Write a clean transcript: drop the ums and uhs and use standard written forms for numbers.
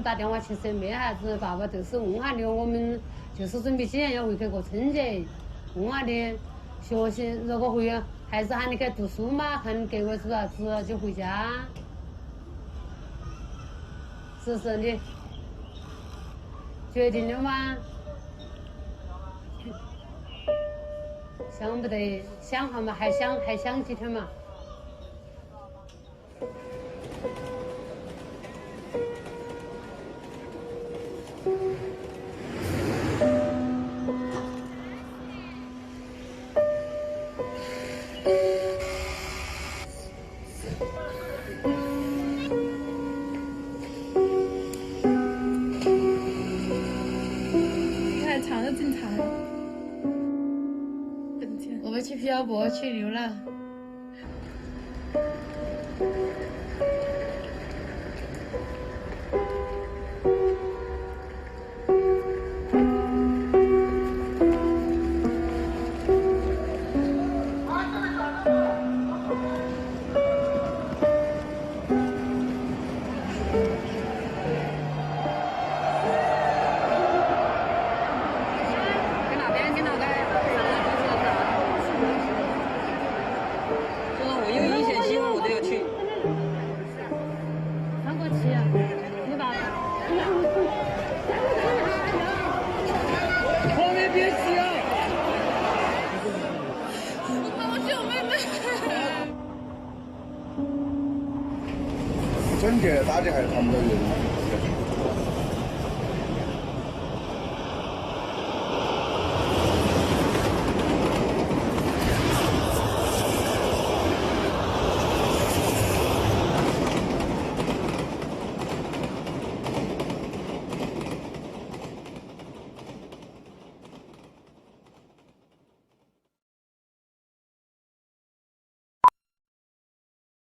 打电话，其实没啥子，爸爸就是问下你，我们就是准备今年要回去过春节，问下你学习，如果回还是喊你去读书嘛，看给我做啥子就回家，是不是你决定了吗？想不得，想好嘛，还想几天嘛？你还唱的正常。我们去漂泊去流浪。整节打的还是看不到人。